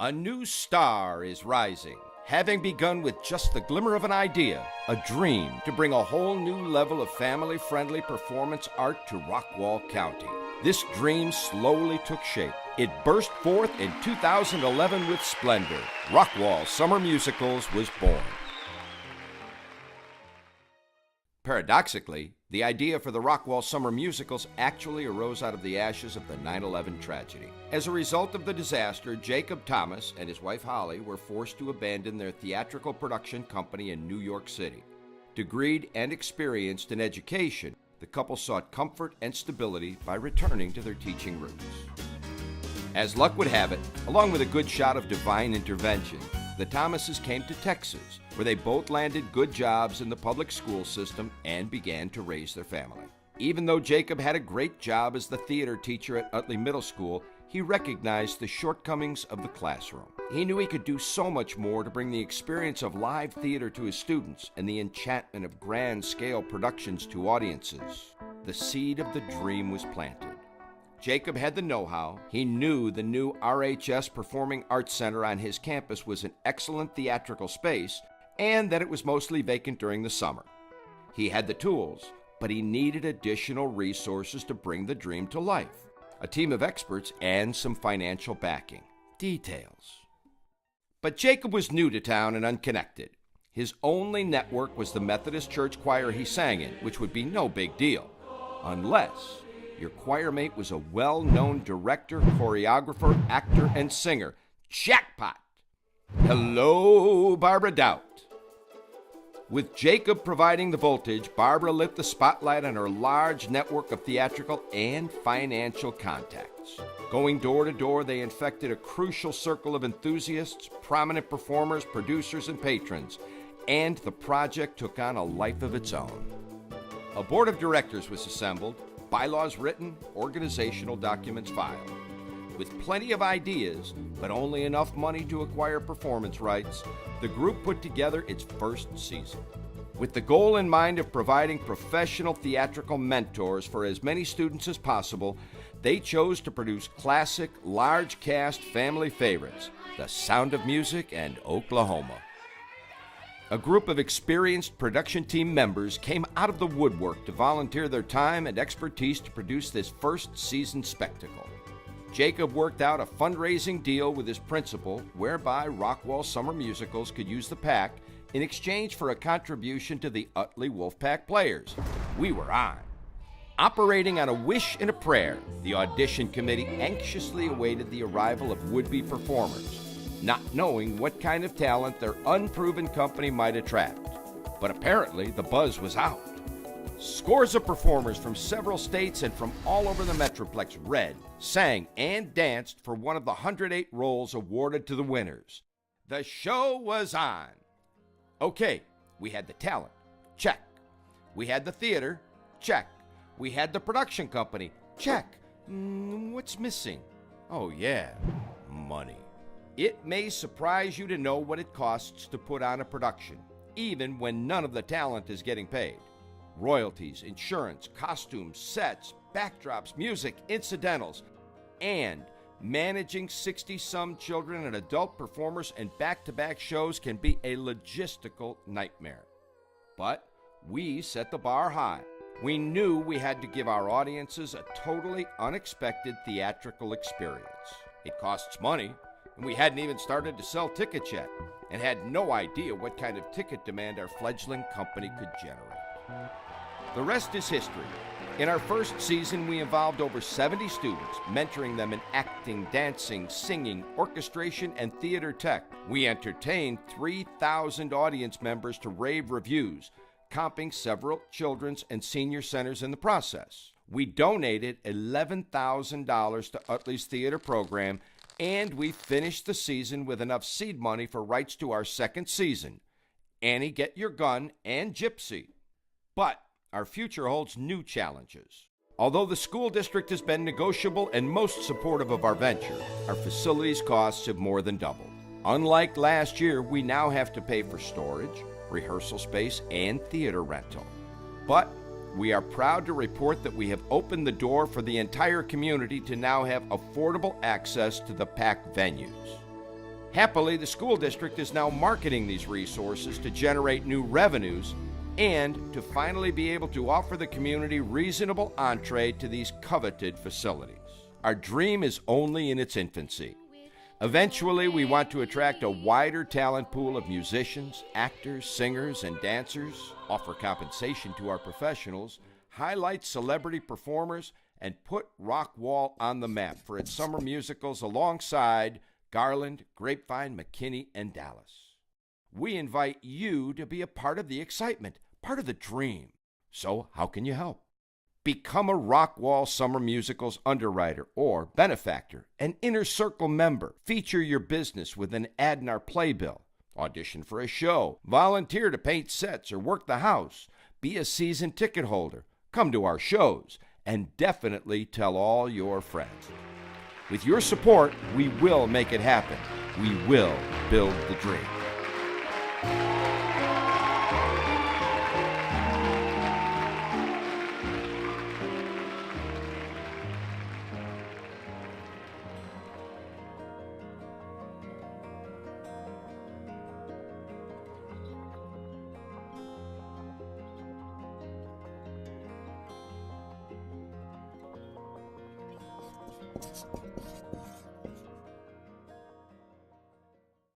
A new star is rising, having begun with just the glimmer of an idea, a dream to bring a whole new level of family-friendly performance art to Rockwall County. This dream slowly took shape. It burst forth in 2011 with splendor. Rockwall Summer Musicals was born. Paradoxically, the idea for the Rockwall Summer Musicals actually arose out of the ashes of the 9/11 tragedy. As a result of the disaster, Jacob Thomas and his wife Holly were forced to abandon their theatrical production company in New York City. Degreed and experienced in education, the couple sought comfort and stability by returning to their teaching roots. As luck would have it, along with a good shot of divine intervention, the Thomases came to Texas, where they both landed good jobs in the public school system and began to raise their family. Even though Jacob had a great job as the theater teacher at Utley Middle School, he recognized the shortcomings of the classroom. He knew he could do so much more to bring the experience of live theater to his students and the enchantment of grand-scale productions to audiences. The seed of the dream was planted. Jacob had the know-how. He knew the new RHS Performing Arts Center on his campus was an excellent theatrical space and that it was mostly vacant during the summer. He had the tools, but he needed additional resources to bring the dream to life. A team of experts and some financial backing. Details. But Jacob was new to town and unconnected. His only network was the Methodist church choir he sang in, which would be no big deal, unless your choir mate was a well-known director, choreographer, actor, and singer. Jackpot! Hello, Barbara Doubt. With Jacob providing the voltage, Barbara lit the spotlight on her large network of theatrical and financial contacts. Going door to door, they infected a crucial circle of enthusiasts, prominent performers, producers, and patrons, and the project took on a life of its own. A board of directors was assembled, bylaws written, organizational documents filed. With plenty of ideas, but only enough money to acquire performance rights, the group put together its first season. With the goal in mind of providing professional theatrical mentors for as many students as possible, they chose to produce classic, large-cast family favorites, The Sound of Music and Oklahoma. A group of experienced production team members came out of the woodwork to volunteer their time and expertise to produce this first season spectacle. Jacob worked out a fundraising deal with his principal whereby Rockwall Summer Musicals could use the PAC in exchange for a contribution to the Utley Wolfpack players. We were on. Operating on a wish and a prayer, the audition committee anxiously awaited the arrival of would-be performers, not knowing what kind of talent their unproven company might attract. But apparently the buzz was out. Scores of performers from several states and from all over the Metroplex read, sang, and danced for one of the 108 roles awarded to the winners. The show was on. Okay, we had the talent. Check. We had the theater. Check. We had the production company. Check. What's missing? Oh yeah, money. It may surprise you to know what it costs to put on a production, even when none of the talent is getting paid. Royalties, insurance, costumes, sets, backdrops, music, incidentals, and managing 60-some children and adult performers and back-to-back shows can be a logistical nightmare. But we set the bar high. We knew we had to give our audiences a totally unexpected theatrical experience. It costs money, and we hadn't even started to sell tickets yet, and had no idea what kind of ticket demand our fledgling company could generate. The rest is history. In our first season, we involved over 70 students, mentoring them in acting, dancing, singing, orchestration, and theater tech. We entertained 3,000 audience members to rave reviews, comping several children's and senior centers in the process. We donated $11,000 to Utley's theater program, and we finished the season with enough seed money for rights to our second season, Annie Get Your Gun and Gypsy. But our future holds new challenges. Although the school district has been negotiable and most supportive of our venture, our facilities costs have more than doubled. Unlike last year, we now have to pay for storage, rehearsal space, and theater rental. But we are proud to report that we have opened the door for the entire community to now have affordable access to the PAC venues. Happily, the school district is now marketing these resources to generate new revenues and to finally be able to offer the community reasonable entree to these coveted facilities. Our dream is only in its infancy. Eventually, we want to attract a wider talent pool of musicians, actors, singers, and dancers, offer compensation to our professionals, highlight celebrity performers, and put Rockwall on the map for its summer musicals alongside Garland, Grapevine, McKinney, and Dallas. We invite you to be a part of the excitement, part of the dream. So how can you help? Become a Rockwall Summer Musicals underwriter or benefactor, an Inner Circle member. Feature your business with an ad in our playbill. Audition for a show. Volunteer to paint sets or work the house. Be a season ticket holder. Come to our shows. And definitely tell all your friends. With your support, we will make it happen. We will build the dream.